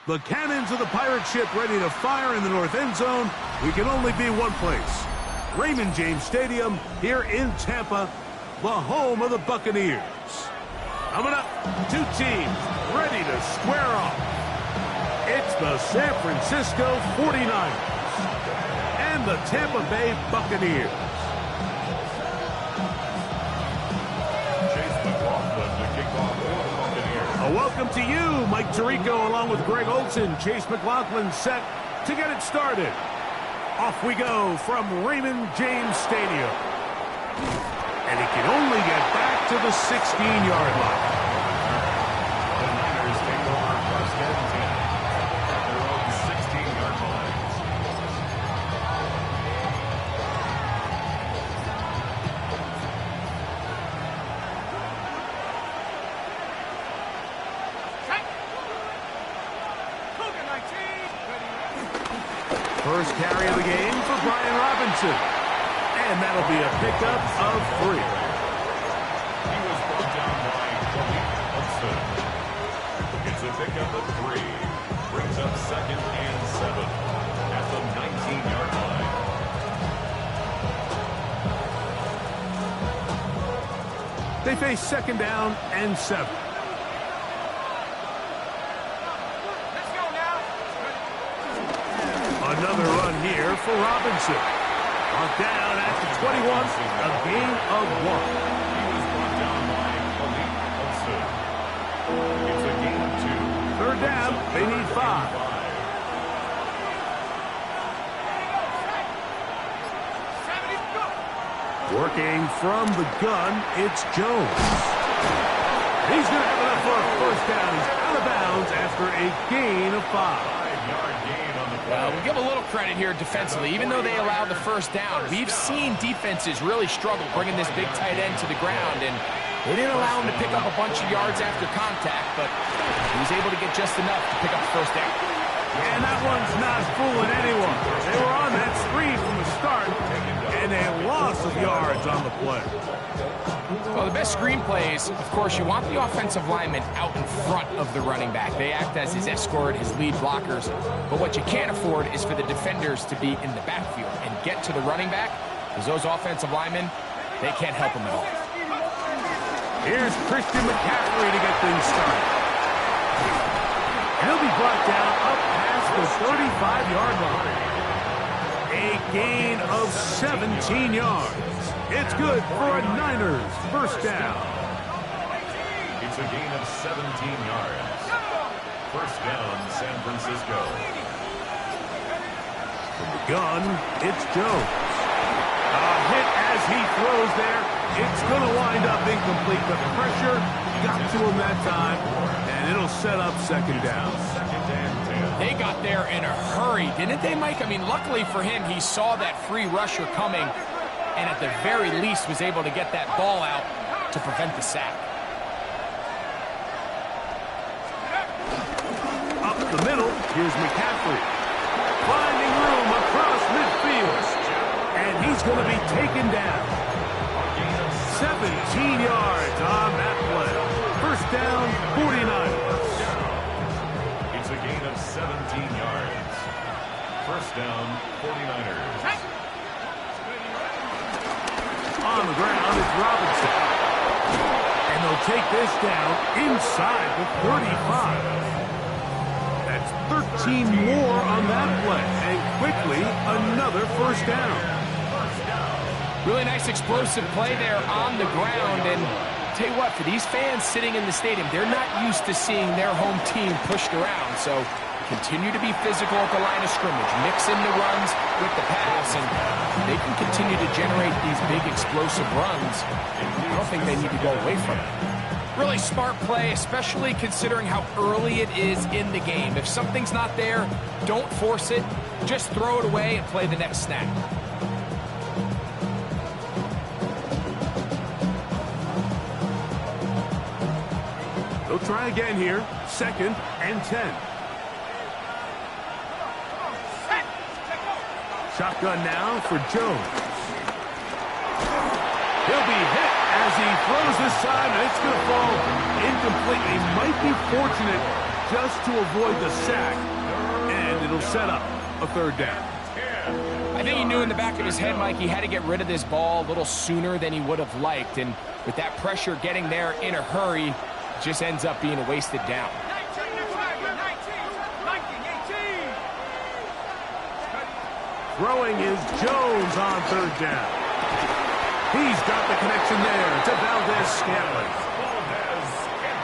The cannons of the pirate ship ready to fire in the north end zone. We can only be one place. Raymond James Stadium here in Tampa, the home of the Buccaneers. Coming up, two teams ready to square off. It's the San Francisco 49ers and the Tampa Bay Buccaneers. A welcome to you, Mike Tirico, along with Greg Olson. Chase McLaughlin set to get it started. Off we go from Raymond James Stadium. And he can only get back to the 16-yard line. The Niners take over first and 10 at their own 16-yard line. First carry of the game for Brian Robinson. And that'll be a pickup of 3. He was brought down by Bucs. It's a pickup of 3. Brings up second and 7 at the 19-yard line. They face second down and 7. Another run here for Robinson. Brought down at the 21, a gain of 1. He was brought down by Bucs. It's a gain of 2. Third down, they need 5. Working from the gun, it's Jones. He's going to have enough for a first down. He's out of bounds after a gain of 5. 5-yard gain on the play. We'll give a little credit here defensively. Even though they allowed the first down, we've seen defenses really struggle bringing this big tight end to the ground, and they didn't allow him to pick up a bunch of yards after contact, but he was able to get just enough to pick up the first down. And that one's not fooling anyone. They were on that screen from the start, and a loss of yards on the play. Well, the best screen plays, of course, you want the offensive lineman out in front of the running back. They act as his escort, his lead blockers. But what you can't afford is for the defenders to be in the backfield and get to the running back, because those offensive linemen, they can't help him at all. Here's Christian McCaffrey to get things started. He'll be brought down up past the 35-yard line. A gain of 17 yards. It's good for a Niners first down. It's a gain of 17 yards. First down, San Francisco. From the gun, it's Jones. A hit as he throws there. It's going to wind up incomplete. The pressure got to him that time, and it'll set up second down. Second and 10. They got there in a hurry, didn't they, Mike? I mean, luckily for him, he saw that free rusher coming, and at the very least was able to get that ball out to prevent the sack. Up the middle, here's McCaffrey. Finding room across midfield. And he's going to be taken down. 17 yards on that play. First down, 49ers. It's a gain of 17 yards. First down, 49ers. On the ground, it's Robinson. And they'll take this down inside the 35. That's 13 more on that play. And quickly, another first down. Really nice explosive play there on the ground. And tell you what, for these fans sitting in the stadium, they're not used to seeing their home team pushed around. So continue to be physical at the line of scrimmage. Mix in the runs with the pass, and they can continue to generate these big explosive runs. I don't think they need to go away from it. Really smart play, especially considering how early it is in the game. If something's not there, don't force it. Just throw it away and play the next snap. They'll try again here. Second and 10. Shotgun now for Jones. He'll be hit as he throws this time, and it's going to fall incomplete. He might be fortunate just to avoid the sack, and it'll set up a third down. I think he knew in the back of his head, Mike, he had to get rid of this ball a little sooner than he would have liked. And with that pressure getting there in a hurry, it just ends up being a wasted down. Throwing is Jones on third down. He's got the connection there to Valdez-Scantling.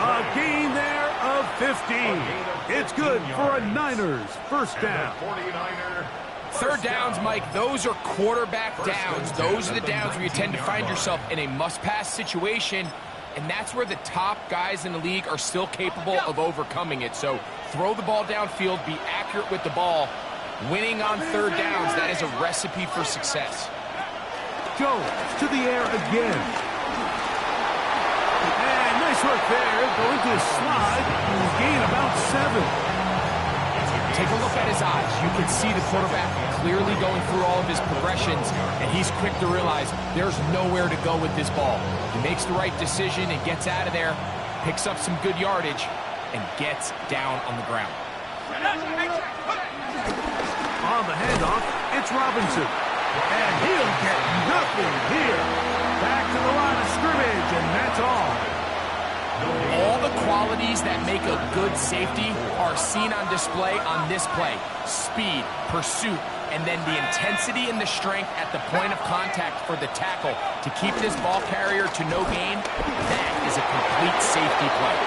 A gain there of 15. It's good for a Niners first down. Third downs, Mike, those are quarterback downs. Those are the downs where you tend to find yourself in a must-pass situation, and that's where the top guys in the league are still capable of overcoming it. So throw the ball downfield, be accurate with the ball. Winning on third downs, that is a recipe for success. Jones to the air again. And nice work there. Going to slide. Gain about 7. Take a look at his eyes. You can see the quarterback clearly going through all of his progressions, and he's quick to realize there's nowhere to go with this ball. He makes the right decision and gets out of there, picks up some good yardage, and gets down on the ground. On the handoff, it's Robinson. And he'll get nothing here. Back to the line of scrimmage, and that's all. All the qualities that make a good safety are seen on display on this play. Speed, pursuit, and then the intensity and the strength at the point of contact for the tackle to keep this ball carrier to no gain. That is a complete safety play.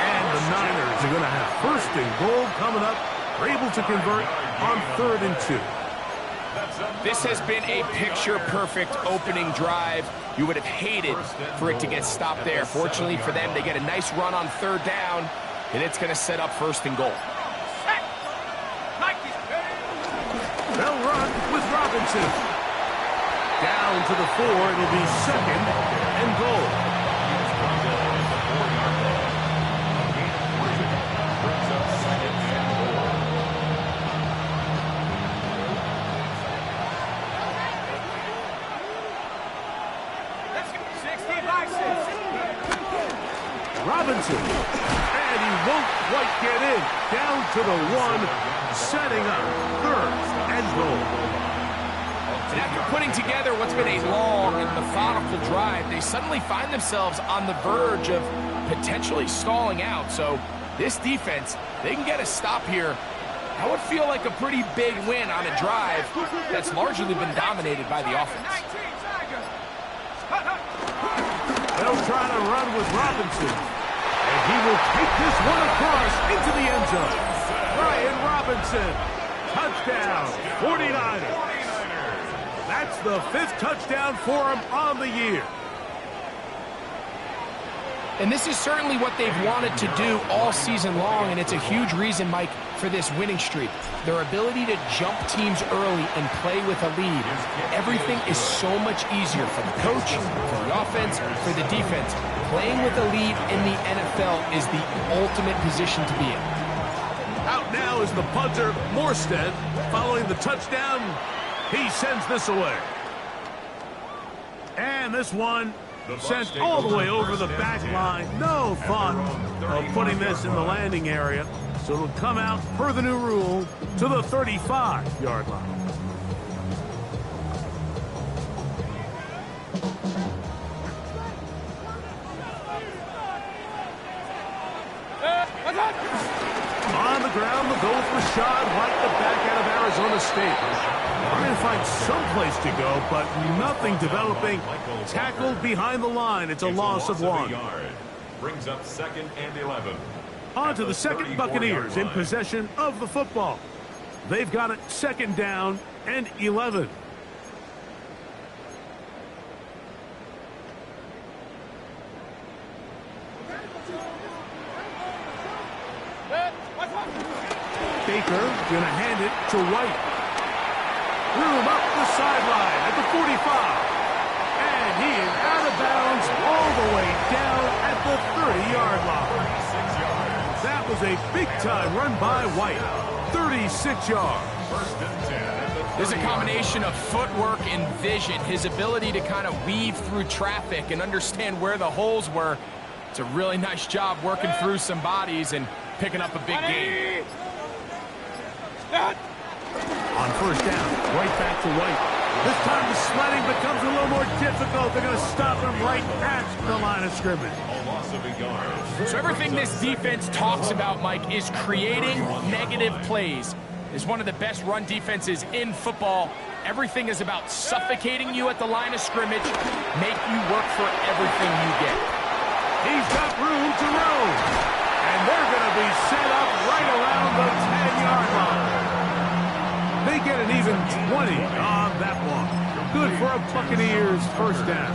And the Niners are going to have first and goal coming up. They're able to convert on 3rd and 2. This has been a picture-perfect opening drive. You would have hated for it to get stopped there. Fortunately for them, they get a nice run on 3rd down, and it's going to set up 1st and goal. They'll run with Robinson. Down to the 4, it'll be 2nd and goal. Robinson, and he won't quite get in. Down to the 1, setting up 3rd and goal. And after putting together what's been a long and methodical drive, they suddenly find themselves on the verge of potentially stalling out. So this defense, they can get a stop here. That would feel like a pretty big win on a drive that's largely been dominated by the offense. They'll try to run with Robinson. And he will take this one across into the end zone. Brian Robinson. Touchdown, 49ers. That's the 5th touchdown for him on the year. And this is certainly what they've wanted to do all season long, and it's a huge reason, Mike, for this winning streak. Their ability to jump teams early and play with a lead. Everything is so much easier for the coach, for the offense, for the defense. Playing with a lead in the NFL is the ultimate position to be in. Out now is the punter, Morstead. Following the touchdown, he sends this away. And this one sent all the way over the back line. No thought of putting this in the landing area. So it'll come out, per the new rule, to the 35-yard line. On the ground, they'll go with Rashad White, the back out of Arizona State. Trying to find some place to go, but nothing developing. Tackled behind the line. It's a loss of 1. Brings up 2nd and 11. On to the 2nd Buccaneers in possession of the football. They've got it 2nd down and 11. Baker gonna hand it to White. Room up the sideline at the 45. And he is out of bounds all the way down at the 30-yard line. That was a big-time run by White. 36 yards. There's a combination of footwork and vision, his ability to kind of weave through traffic and understand where the holes were. It's a really nice job working through some bodies, and picking up a big gain. On first down, right back to White. This time the sledding becomes a little more difficult. They're going to stop him right at the line of scrimmage. A loss of a yard. So everything this defense talks about, Mike, is creating negative plays. It's one of the best run defenses in football. Everything is about suffocating you at the line of scrimmage, make you work for everything you get. He's got room to roam. And they're going to be set up right around the 10-yard line. They get an even 20 on that one. Good for a Buccaneers first down.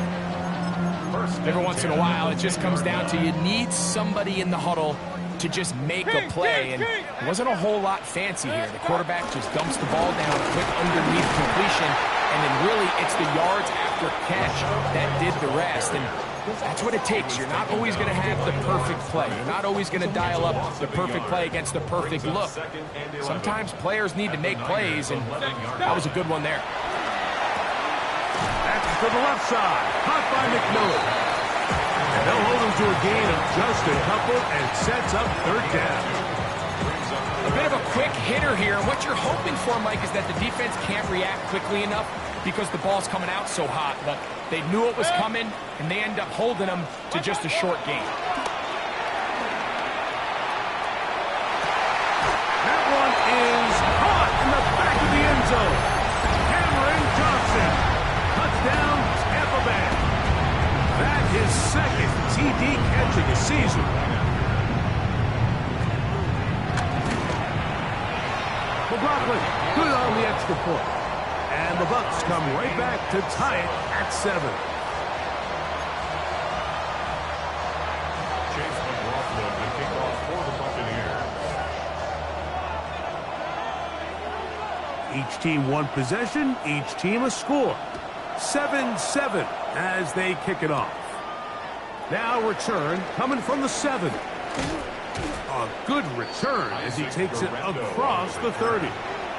Every once in a while, it just comes down to you need somebody in the huddle to just make a play, and it wasn't a whole lot fancy here. The quarterback just dumps the ball down, a quick underneath completion, and then really it's the yards after catch that did the rest, and that's what it takes. You're not always going to have the perfect play. You're not always going to dial up the perfect play against the perfect look. Sometimes players need to make plays, and that was a good one there. That's to the left side, caught by McMillan. And they'll hold him to a gain of just a couple and sets up third down. A bit of a quick hitter here, and what you're hoping for, Mike, is that the defense can't react quickly enough because the ball's coming out so hot. But they knew it was coming, and they end up holding them to just a short gain. That one is caught in the back of the end zone. Cameron Johnson. Touchdown, Tampa Bay. That is second TD catch of the season. McLaughlin, good on the extra point. And the Bucs come right back to tie it at 7. Chase McLaughlin to kick off for the Buccaneers. Each team one possession, each team a score. 7-7 as they kick it off. Now return coming from the 7. A good return as he takes it across the 30.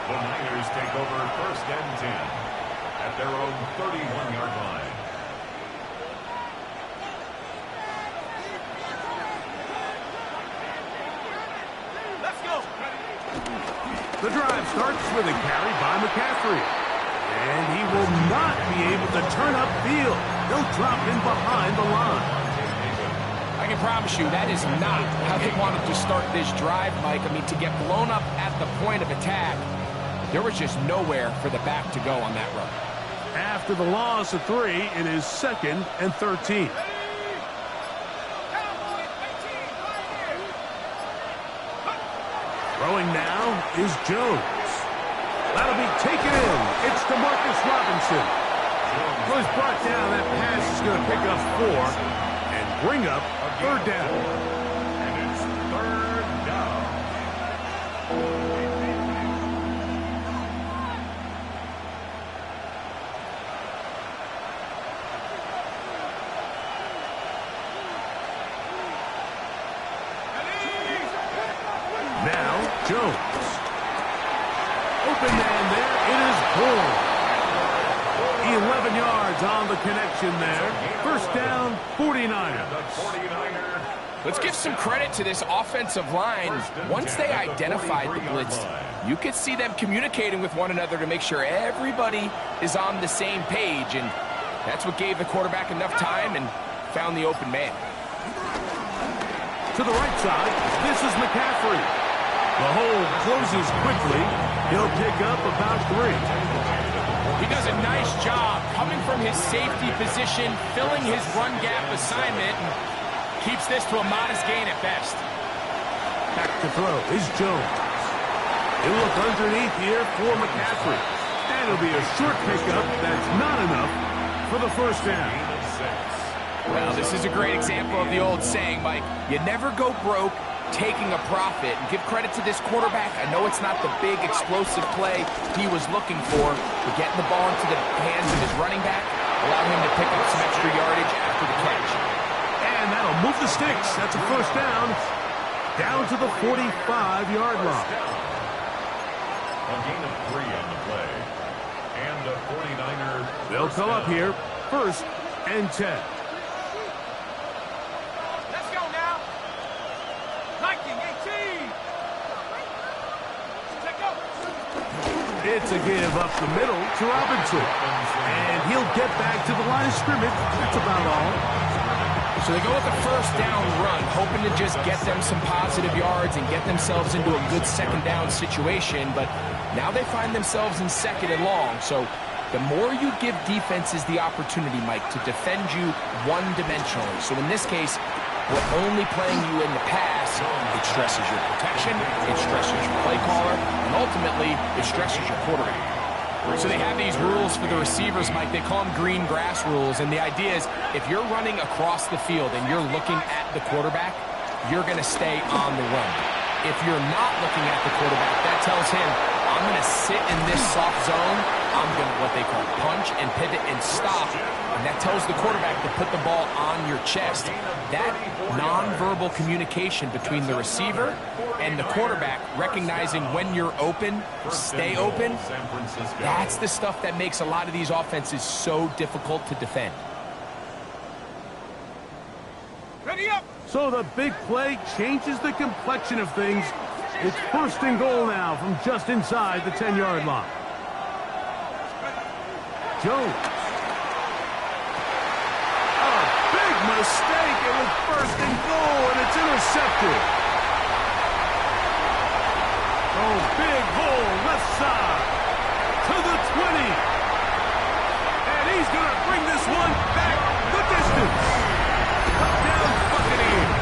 The Niners take over first and 10 at their own 31-yard line. Let's go. The drive starts with a carry by McCaffrey. And he will not be able to turn upfield. He'll drop in behind the line. I can promise you that is not how they wanted to start this drive, Mike. I mean, to get blown up at the point of attack, there was just nowhere for the back to go on that run. After the loss of 3, it is 2nd and 13. Throwing now is Jones. That'll be taken in. It's DeMarcus Robinson. Was brought down. That pass is going to pick up 4 and bring up third down. And it's third down. Now Jones. Open man there. It is Bourne. 11 yards on the connection there. First down, 49ers. Let's give some credit to this offensive line. Once they identified the blitz, you could see them communicating with one another to make sure everybody is on the same page, and that's what gave the quarterback enough time and found the open man. To the right side, this is McCaffrey. The hole closes quickly. He'll pick up about 3. He does a nice job coming from his safety position, filling his run gap assignment, and keeps this to a modest gain at best. Back to throw is Jones. He'll look underneath here for McCaffrey. And it'll be a short pickup that's not enough for the first down. Well, this is a great example of the old saying, Mike, you never go broke taking a profit. And give credit to this quarterback. I know it's not the big explosive play he was looking for, but getting the ball into the hands of his running back allowed him to pick up some extra yardage after the catch. And that'll move the sticks. That's a first down. Down to the 45-yard line. A gain of 3 on the play. And a 49er. They'll come up here. First and 10. Let's go now. 19, 18. It's a give up the middle to Robinson. And he'll get back to the line of scrimmage. That's about all. So they go with the first down run, hoping to just get them some positive yards and get themselves into a good second down situation. But now they find themselves in second and long. So the more you give defenses the opportunity, Mike, to defend you one-dimensionally. So in this case, we're only playing you in the pass. It stresses your protection, it stresses your play caller, and ultimately, it stresses your quarterback. So they have these rules for the receivers, Mike. They call them green grass rules, and the idea is if you're running across the field and you're looking at the quarterback, you're going to stay on the run. If you're not looking at the quarterback, that tells him, I'm going to sit in this soft zone. I'm going to what they call punch and pivot and stop. And that tells the quarterback to put the ball on your chest. That nonverbal communication between the receiver and the quarterback, recognizing when you're open, stay open, that's the stuff that makes a lot of these offenses so difficult to defend. Ready up! So the big play changes the complexion of things. It's first and goal now from just inside the 10-yard line. Jones. A big mistake. It was first and goal, and it's intercepted. Oh, big hole left side to the 20. And he's going to bring this one back the distance. Touchdown, Buccaneers.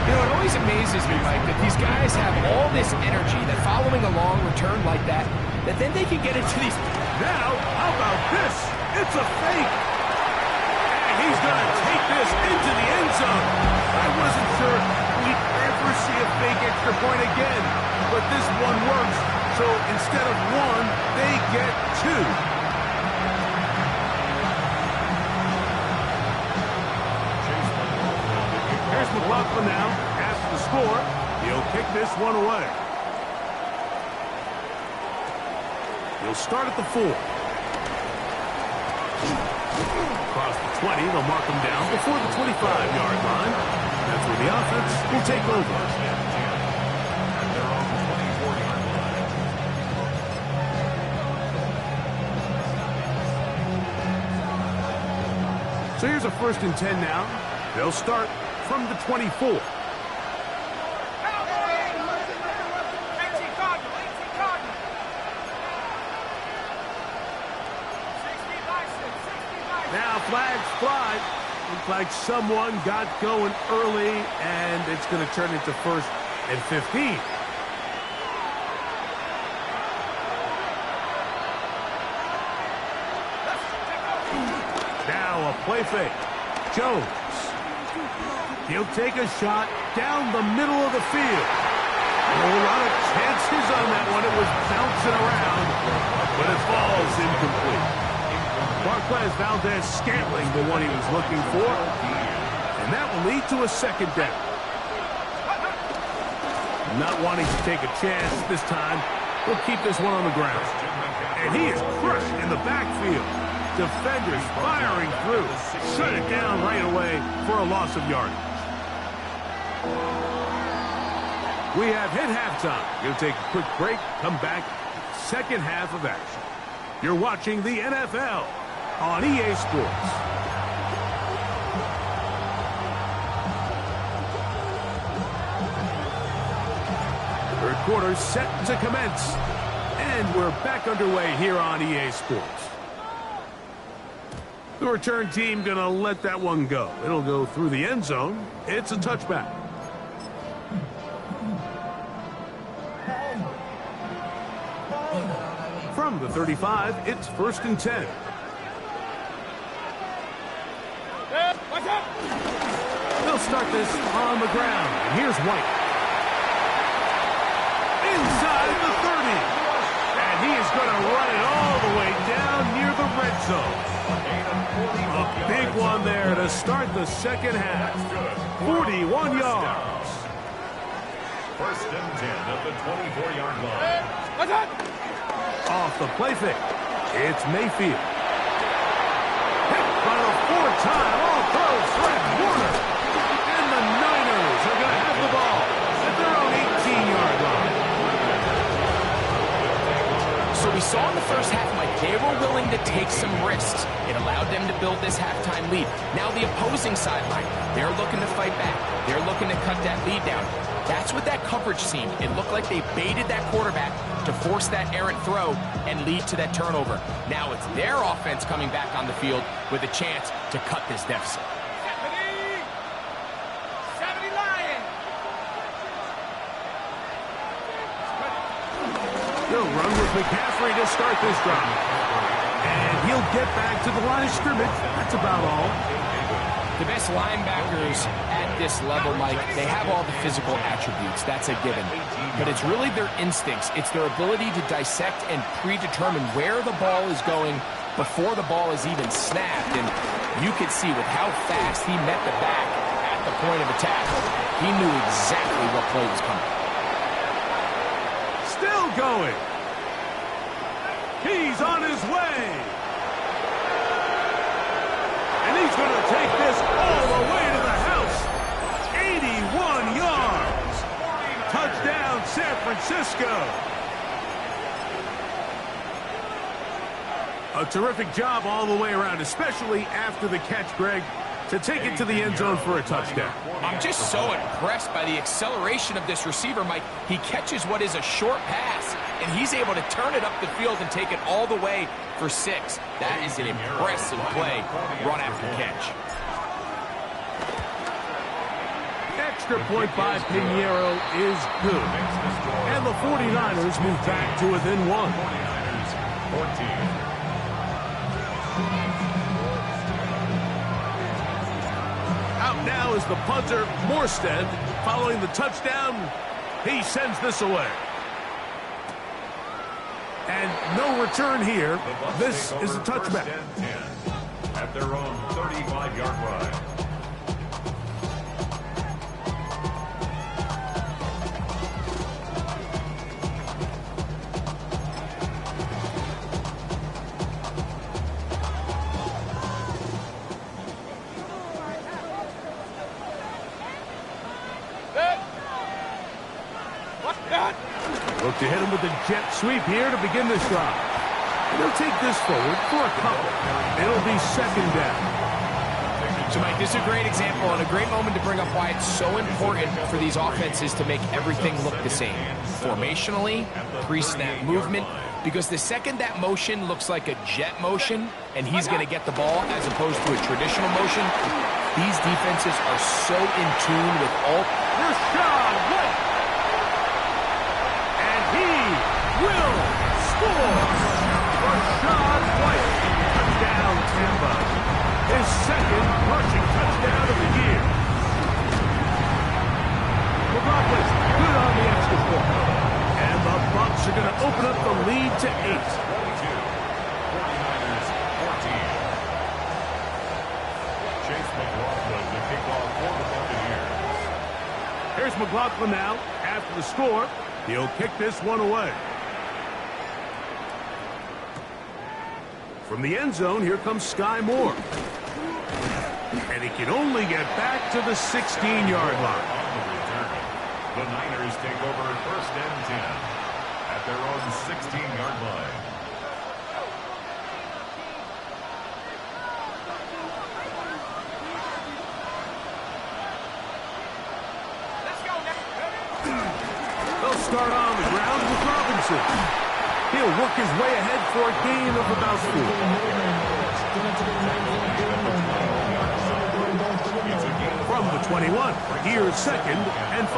You know, it always amazes me, Mike, that these guys have all this energy, that following a long return like that then they can get into these. Now, how about this? It's a fake. And he's going to take this into the end zone. I wasn't sure we'd ever see a fake extra point again, but this one works. So instead of one, they get two. Here's McLaughlin now. After the score, he'll kick this one away. He'll start at the 4. Across the 20, they'll mark him down before the 25-yard line. That's where the offense will take over. So here's a 1st and 10 now. They'll start from the 24. Flags fly. Looks like someone got going early, and it's going to turn into 1st and 15. Now a play fake. Jones. He'll take a shot down the middle of the field. A whole lot of chances on that one. It was bouncing around, but it falls incomplete. Marquez Valdez-Scantling, the one he was looking for. And that will lead to a 2nd down. Not wanting to take a chance this time, he'll keep this one on the ground. And he is crushed in the backfield. Defenders firing through. Shut it down right away for a loss of yardage. We have hit halftime. We'll take a quick break, come back, 2nd half of action. You're watching the NFL on EA Sports. 3rd quarter set to commence. And we're back underway here on EA Sports. The return team going to let that one go. It'll go through the end zone. It's a touchback. From the 35, it's 1st and 10. They'll start this on the ground. And here's White. Inside the 30. And he is going to run it all the way down near the red zone. A big one there to start the 2nd half. 41 yards. 1st and 10 at the 24-yard line. Off the play fake. It's Mayfield. Hit by the 4-time All-Pro Fred Warner. And the Niners are going to have the ball at their own 18-yard line. we saw in the first half, Mike, they were willing to take some risks. It allowed them to build this halftime lead. Now the opposing sideline, they're looking to fight back. They're looking to cut that lead down. That's what that coverage seemed. It looked like they baited that quarterback to force that errant throw and lead to that turnover. Now it's their offense coming back on the field with a chance to cut this deficit. They'll run with McCaffrey to start this drive. And he'll get back to the line of scrimmage. That's about all. The best linebackers at this level, Mike, they have all the physical attributes. That's a given. But it's really their instincts. It's their ability to dissect and predetermine where the ball is going before the ball is even snapped. And you could see with how fast he met the back at the point of attack, he knew exactly what play was coming. Still going. He's on his way. And he's going to take this all the way to the house. 81 yards. Touchdown, San Francisco. A terrific job all the way around, especially after the catch, Greg, to take it to the end zone for a touchdown. I'm just so impressed by the acceleration of this receiver, Mike. He catches what is a short pass, and he's able to turn it up the field and take it all the way for 6. That is an impressive play, run after catch. Extra point by Pinheiro is good. And the 49ers move back to within 1. 49ers 14. Out now is the punter, Morstead. Following the touchdown, he sends this away. And no return here. This is a touchback. At their own 35-yard line. Look to hit him with the jet sweep here to begin this drive. They'll take this forward for a couple. It'll be second down. So, Mike, this is a great example and a great moment to bring up why it's so important for these offenses to make everything look the same. Formationally, pre-snap movement, because the second that motion looks like a jet motion and he's going to get the ball as opposed to a traditional motion, these defenses are so in tune with all... Rashad White! And he will score! Rashad White, touchdown Tampa. His second rushing touchdown of the year. McLaughlin, good on the extra point. And the Bucs are going to open up the lead to 8. 49ers 14. Chase McLaughlin to kick off for the Buccaneers. Here's McLaughlin now. After the score, he'll kick this one away. From the end zone, here comes Sky Moore. And he can only get back to the 16-yard line. On the return, the Niners take over first and 10 at their own 16-yard line. They'll start on the ground with Robinson. He'll work his way ahead for a gain of about 4. From the 21, here's second and 5.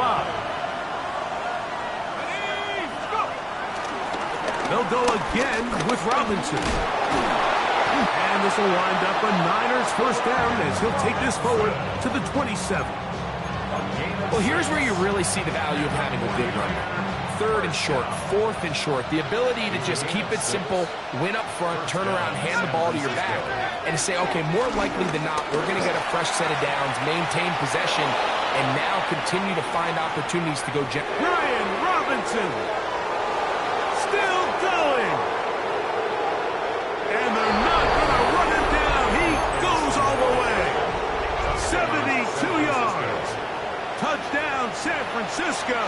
They'll go again with Robinson. And this will wind up a Niners first down as he'll take this forward to the 27. Well, here's where you really see the value of having a good run. 3rd and short, 4th and short, the ability to just keep it simple, win up front, turn around, hand the ball to your back, and say, okay, more likely than not, we're going to get a fresh set of downs, maintain possession, and now continue to find opportunities to go. Brian Robinson still going. And they're not going to run him down. He goes all the way. 72 yards. Touchdown, San Francisco.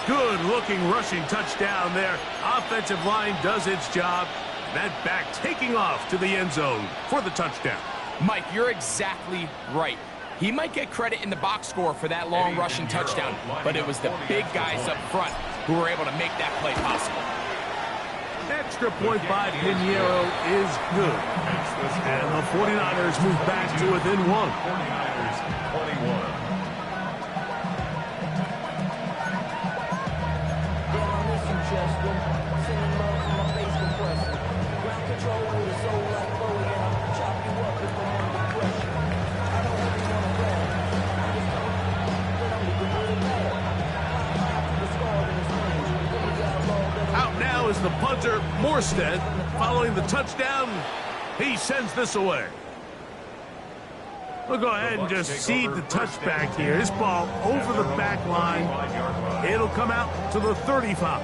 Good-looking rushing touchdown there. Offensive line does its job. That back taking off to the end zone for the touchdown. Mike, you're exactly right. He might get credit in the box score for that long rushing touchdown, but it was the big guys up front who were able to make that play possible. Extra point by Pinheiro is good. And the 49ers move back to within 1. 49ers 21. Out now is the punter, Morstead. Following the touchdown, he sends this away. We'll go ahead and just cede the touchback here. This ball over the back line. It'll come out to the 35.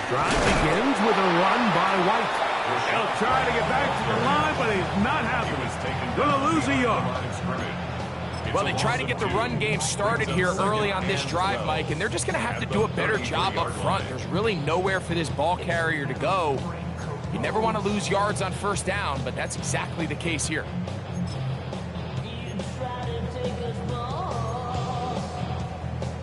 Drive begins with a run by White. He'll try to get back to the line, but he's not happy. Gonna lose a yard. Well, they try to get the run game started here early on this drive, Mike, and they're just going to have to do a better job up front. There's really nowhere for this ball carrier to go. You never want to lose yards on first down, but that's exactly the case here.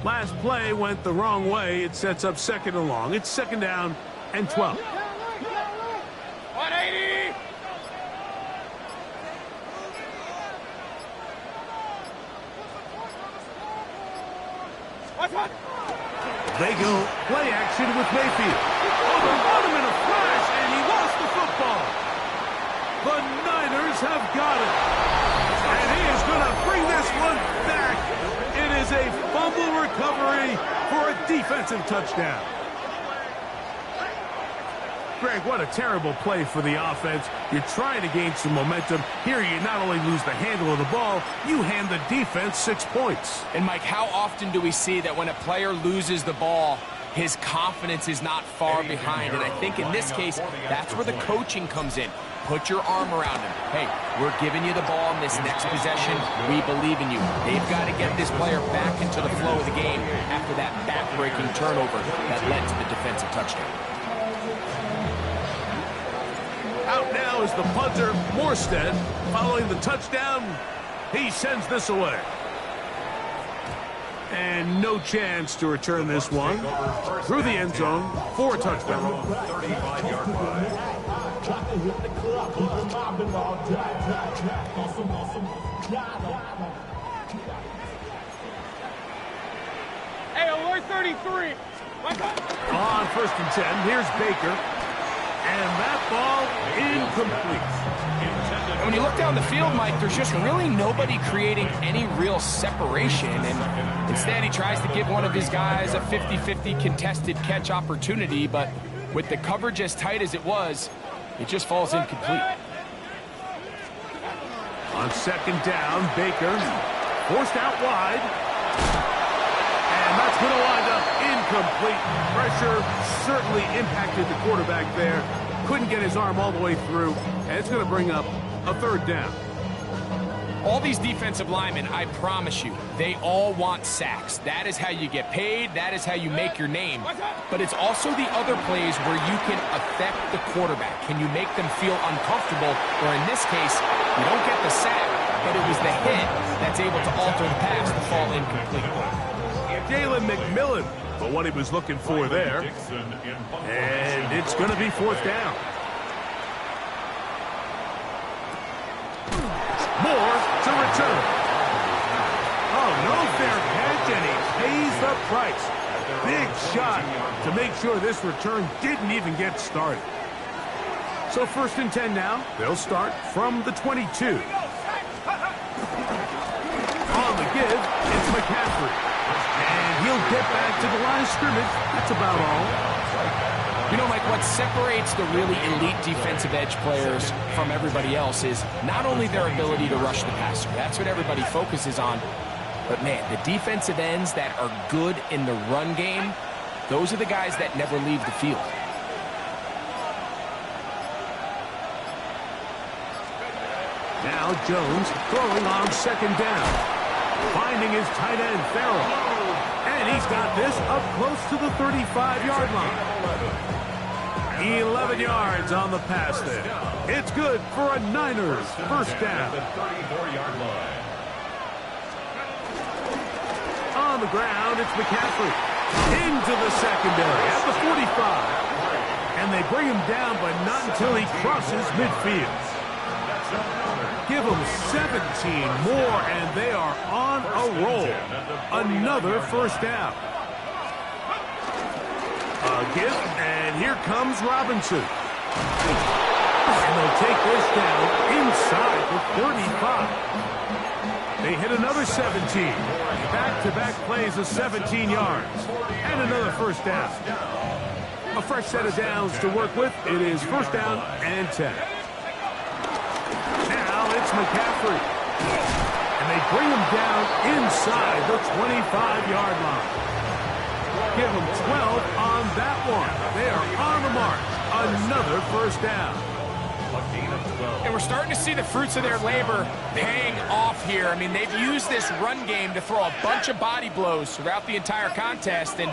Last play went the wrong way. It sets up second and long. It's second down and 12. 180! They go play action with Mayfield. Oh, they got him in a flash, and he lost the football. The Niners have got it. And he is going to bring this one back. It is a fumble recovery for a defensive touchdown. Greg, what a terrible play for the offense. You're trying to gain some momentum. Here you not only lose the handle of the ball, you hand the defense 6 points. And, Mike, how often do we see that when a player loses the ball, his confidence is not far behind? And I think in this case, that's where the coaching comes in. Put your arm around him. Hey, we're giving you the ball in this next possession. We believe in you. They've got to get this player back into the flow of the game after that back-breaking turnover that led to the defensive touchdown. Out now is the punter, Morstead. Following the touchdown, he sends this away. And no chance to return this one. Through the end zone for a touchdown. 35-yard line. Hey, alert 33. On 1st and 10, here's Baker. And that ball incomplete. And when you look down the field, Mike, there's just really nobody creating any real separation. And instead, he tries to give one of his guys a 50-50 contested catch opportunity. But with the coverage as tight as it was, it just falls incomplete. On 2nd down, Baker forced out wide. And that's going to wind up incomplete. Pressure certainly impacted the quarterback there. Couldn't get his arm all the way through. And it's going to bring up a 3rd down. All these defensive linemen, I promise you, they all want sacks. That is how you get paid. That is how you make your name. But it's also the other plays where you can affect the quarterback. Can you make them feel uncomfortable? Or in this case, you don't get the sack, but it was the hit that's able to alter the pass to fall incomplete. Jalen McMillan, but what he was looking for there. And it's going to be 4th down. Moore to return. Oh, no fair catch, and he pays the price. Big shot to make sure this return didn't even get started. So 1st and 10 now. They'll start from the 22. On the give, it's McCaffrey. And he'll get back to the line of scrimmage. That's about all. You know, Mike, what separates the really elite defensive edge players from everybody else is not only their ability to rush the passer. That's what everybody focuses on. But, man, the defensive ends that are good in the run game, those are the guys that never leave the field. Now Jones throwing on second down. Finding his tight end, Farrell. And he's got this up close to the 35-yard line. 11 yards on the pass there. It's good for a Niners first down. On the ground, it's McCaffrey. Into the secondary at the 45. And they bring him down, but not until he crosses midfield. Give them 17 more, and they are on a roll. Another first down. A give, and here comes Robinson. And they'll take this down inside the 35. They hit another 17. Back-to-back plays of 17 yards. And another first down. A fresh set of downs to work with. It is first down and 10. Now it's McCaffrey. And they bring him down inside the 25-yard line. Give him 12 on that one. They are on the mark. Another first down. And we're starting to see the fruits of their labor paying off here. I mean, they've used this run game to throw a bunch of body blows throughout the entire contest. And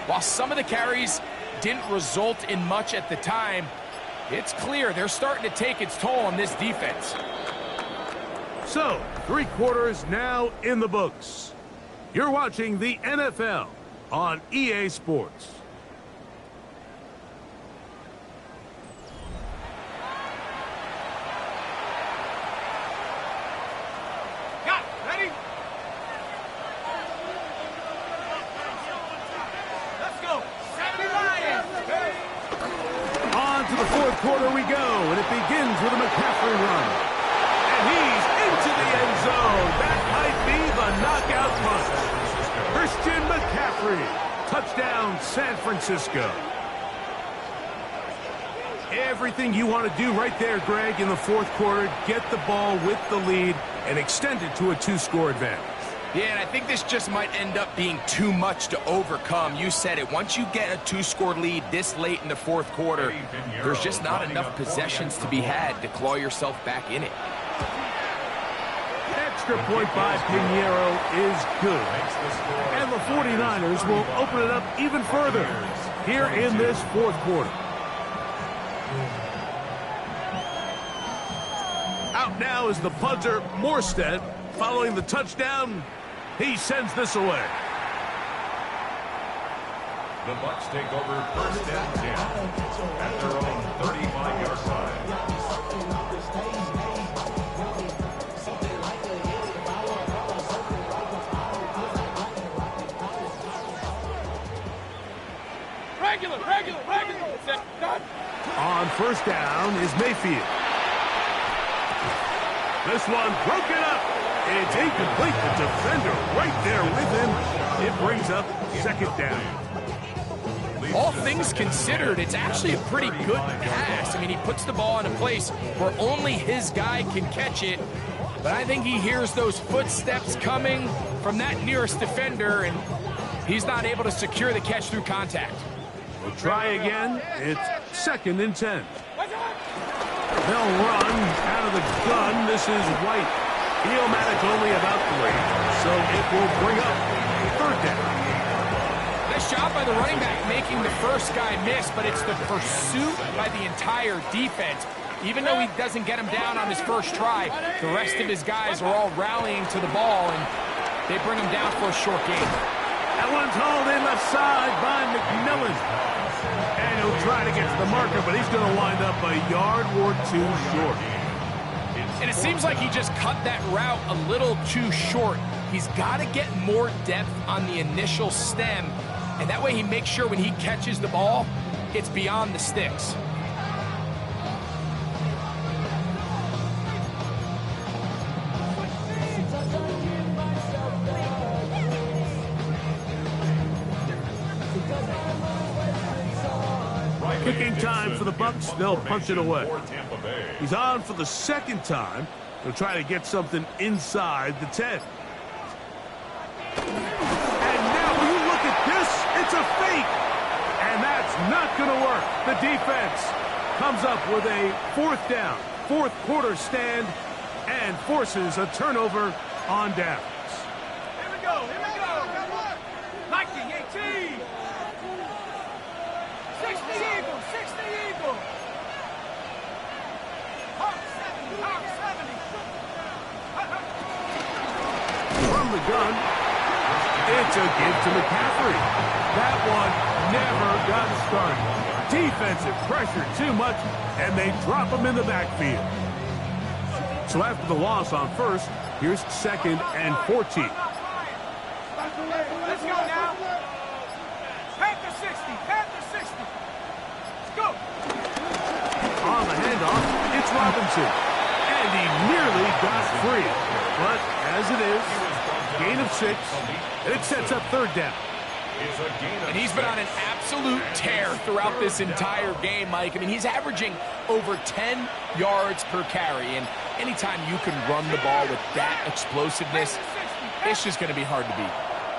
while some of the carries didn't result in much at the time, it's clear they're starting to take its toll on this defense. So, 3 quarters now in the books. You're watching the NFL on EA Sports. Quarter we go, and it begins with a McCaffrey run. And he's into the end zone. That might be the knockout punch. Christian McCaffrey. Touchdown, San Francisco. Everything you want to do right there, Greg, in the fourth quarter. Get the ball with the lead and extend it to a 2-score advantage. Yeah, and I think this just might end up being too much to overcome. You said it. Once you get a 2-score lead this late in the fourth quarter, there's just not enough possessions to be had to claw yourself back in it. Extra point by Pinheiro is good. And the 49ers will open it up even further here in this fourth quarter. Out now is the punter, Morstead. Following the touchdown, he sends this away. The Bucs take over first and 10 at their own 35-yard line. Regular. Done. On first down is Mayfield. This one broken up. It's incomplete. The defender right there with him. It brings up second down. All things considered, it's actually a pretty good pass. I mean, he puts the ball in a place where only his guy can catch it. But I think he hears those footsteps coming from that nearest defender, and he's not able to secure the catch through contact. We'll try again. It's second and 10. They'll run out of the gun. This is White. Iomatic only about 3, so it will bring up third down. Nice job by the running back making the first guy miss, but it's the pursuit by the entire defense. Even though he doesn't get him down on his first try, the rest of his guys are all rallying to the ball, and they bring him down for a short gain. That one's hauled in left side by McMillan. And he'll try to get to the marker, but he's going to wind up a yard or 2 short. And it seems like he just cut that route a little too short. He's got to get more depth on the initial stem, and that way he makes sure when he catches the ball, it's beyond the sticks. Kicking time for the Bucs. They'll punch it away. He's on for the second time. They'll try to get something inside the 10. And now, will you look at this? It's a fake. And that's not going to work. The defense comes up with a fourth down, fourth quarter stand, and forces a turnover on downs. Here we go. 19, 18. 60 Eagles, 60 Eagles. Hawk 70, Hawk 70. From the gun, it's a give to McCaffrey. That one never got started. Defensive pressure too much, and they drop him in the backfield. So after the loss on first, here's 2nd and 14. Let's go now. Panther 60, Panther 60. Let's go. On the handoff, it's Robinson. And he nearly got free. But as it is, gain of 6, and it sets up 3rd down. And he's been on an absolute tear throughout this entire game, Mike. I mean, he's averaging over 10 yards per carry. And anytime you can run the ball with that explosiveness, it's just going to be hard to beat.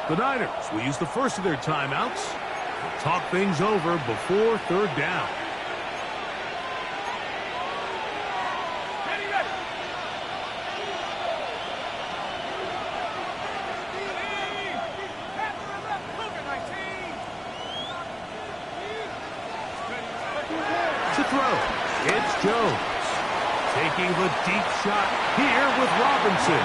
The Niners will use the first of their timeouts to talk things over before 3rd down. To throw, it's Jones. Taking the deep shot here with Robinson.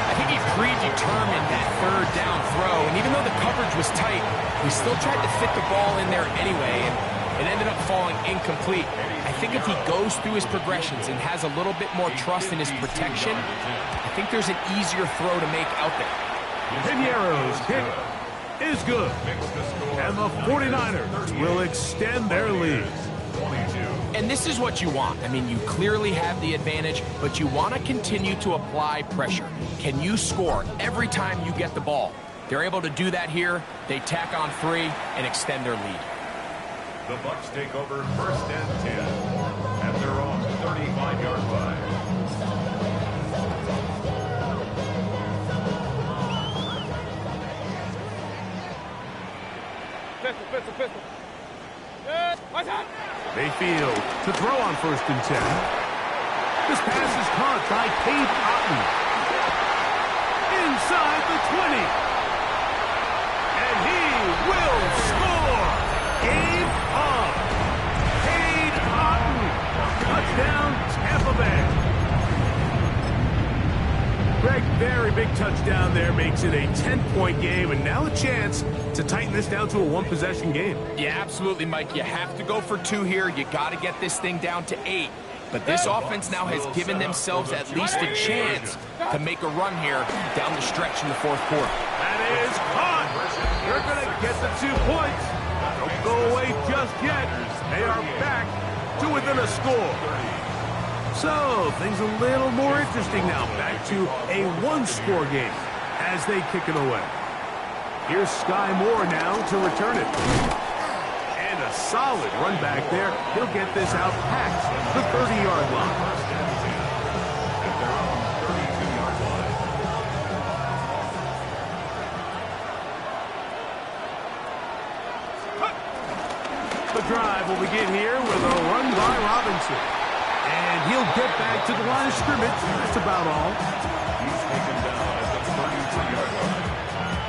I think he predetermined that 3rd down throw, and even though the coverage was tight, he still tried to fit the ball in there anyway, and it ended up falling incomplete. I think if he goes through his progressions and has a little bit more trust in his protection, I think there's an easier throw to make out there. Piniero's hit is good, and the 49ers will extend their lead. And this is what you want. I mean, you clearly have the advantage, but you want to continue to apply pressure. Can you score every time you get the ball? They're able to do that here. They tack on 3 and extend their lead. The Bucs take over 1st and 10 at their own 35-yard line. Pistol. Mayfield to throw on 1st and 10. This pass is caught by Cade Otton. Inside the 20. And he will score. Game on. Cade Otton. Touchdown, Tampa Bay. Greg, very big touchdown there, makes it a 10-point game, and now a chance to tighten this down to a 1-possession game. Yeah, absolutely, Mike. You have to go for 2 here. You got to get this thing down to 8. But this offense now has given themselves at least a chance to make a run here down the stretch in the 4th quarter. That is caught. They're going to get the 2 points. Don't go away just yet. They are back to within a score. So, things a little more interesting now. Back to a 1-score game as they kick it away. Here's Sky Moore now to return it. And a solid run back there. He'll get this out past the 30-yard line. The drive will begin here with a run by Robinson. And he'll get back to the line of scrimmage. That's about all. He's taken down at the 33-yard line.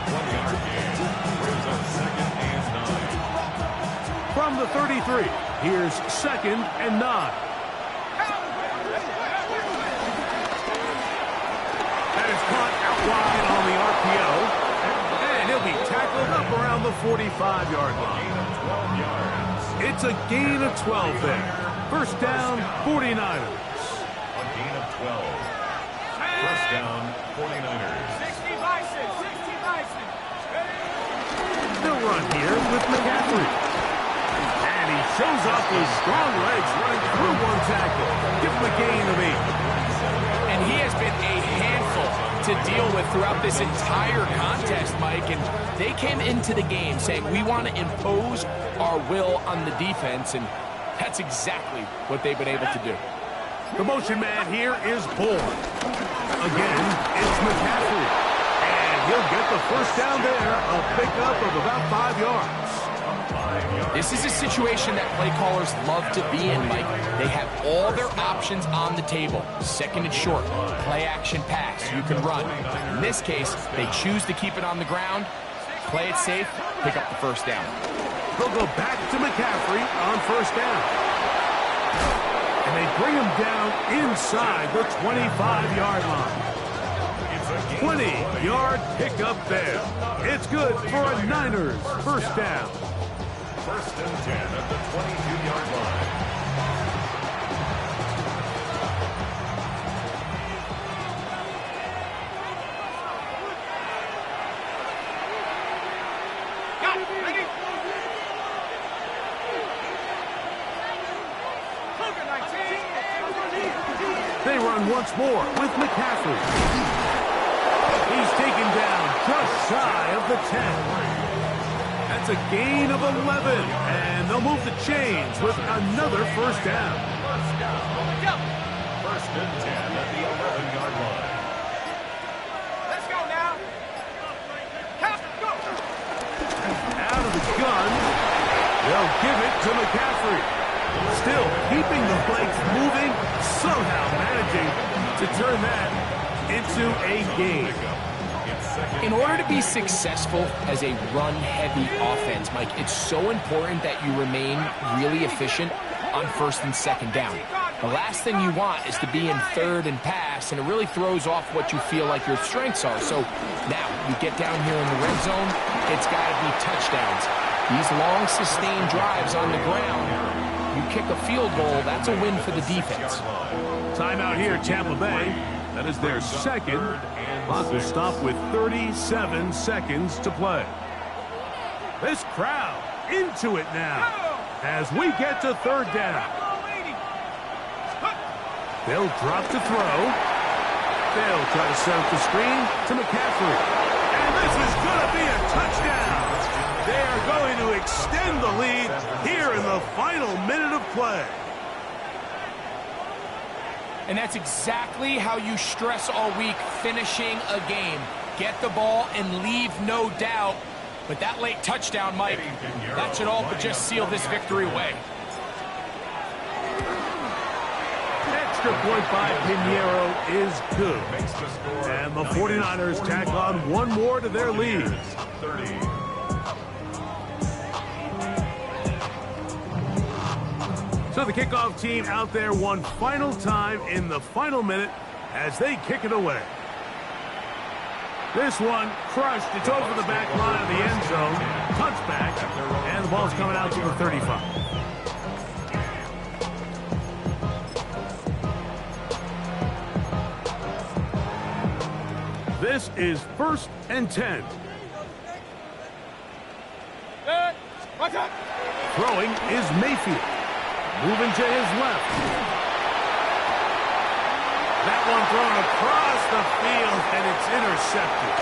1-yard gain brings up 2nd and 9. From the 33, here's 2nd and 9. That is caught out wide on the RPO. And he'll be tackled up around the 45-yard line. Gain of 12 yards. It's a gain of 12 there. 1st down, 49ers. A gain of 12. 1st down, 49ers. 60 Bison. They'll run here with McCaffrey. And he shows off his strong legs running through 1 tackle. Give him a gain of 8. And he has been a handful to deal with throughout this entire contest, Mike. And they came into the game saying, we want to impose our will on the defense, and that's exactly what they've been able to do. The motion man here is Bourne. Again, it's McCaffrey. And he'll get the 1st down there, a pickup of about 5 yards. This is a situation that play callers love to be in, Mike. They have all their options on the table. Second and short, play action pass, you can run. In this case, they choose to keep it on the ground, play it safe, pick up the first down. They'll go back to McCaffrey on first down. And they bring him down inside the 25-yard line. 20-yard pickup there. It's good for a Niners first down. First and 10 at the 22-yard line. Got it. Ready? Cougar 19. They run once more with McCaffrey. He's taken down just shy of the 10. That's a gain of 11, and they'll move the chains with another first down. Go. First and 10 at the 11-yard line. Let's go now. Pass, go. Out of the gun, they'll give it to McCaffrey. Still keeping the legs moving, somehow managing to turn that into a gain. In order to be successful as a run-heavy offense, Mike, it's so important that you remain really efficient on first and second down. The last thing you want is to be in third and pass, and it really throws off what you feel like your strengths are. So now you get down here in the red zone, it's got to be touchdowns. These long, sustained drives on the ground, you kick a field goal, that's a win for the defense. Timeout here, Tampa Bay. That is their second. Clock will stop with 37 seconds to play. This crowd into it now as we get to third down. They'll drop to throw. They'll try to set up the screen to McCaffrey. And this is going to be a touchdown. They are going to extend the lead here in the final minute of play. And that's exactly how you stress all week, finishing a game. Get the ball and leave no doubt. But that late touchdown, Mike, that should all but just seal this victory away. Extra point by Pinheiro is good. And the 49ers tack on one more to their lead. So the kickoff team out there one final time in the final minute as they kick it away. This one crushed. It's over the back line of the end zone. Touchback. And the ball's coming out to the 35. This is first and 10. Watch out. Throwing is Mayfield. Moving to his left. That one thrown across the field, and it's intercepted.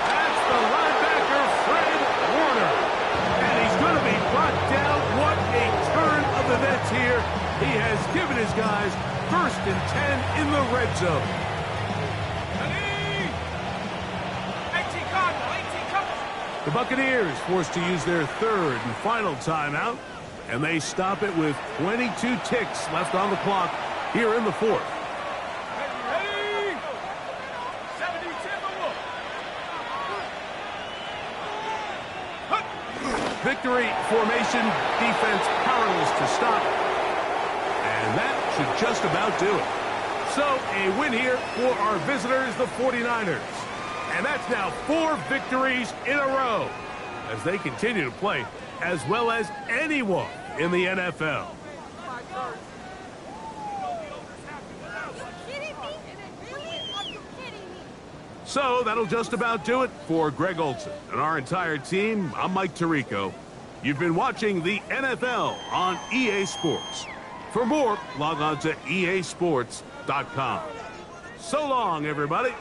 That's the linebacker, Fred Warner. And he's going to be brought down. What a turn of events here. He has given his guys first and 10 in the red zone. 18 Cardinal. The Buccaneers forced to use their third and final timeout. And they stop it with 22 ticks left on the clock here in the fourth. Ready? 70 Timberwolves. Victory formation, defense powerless to stop. And that should just about do it. So a win here for our visitors, the 49ers. And that's now 4 victories in a row as they continue to play as well as anyone in the NFL. So that'll just about do it for Greg Olson and our entire team. I'm Mike Tirico. You've been watching the NFL on EA Sports. For more, log on to easports.com. So long, everybody.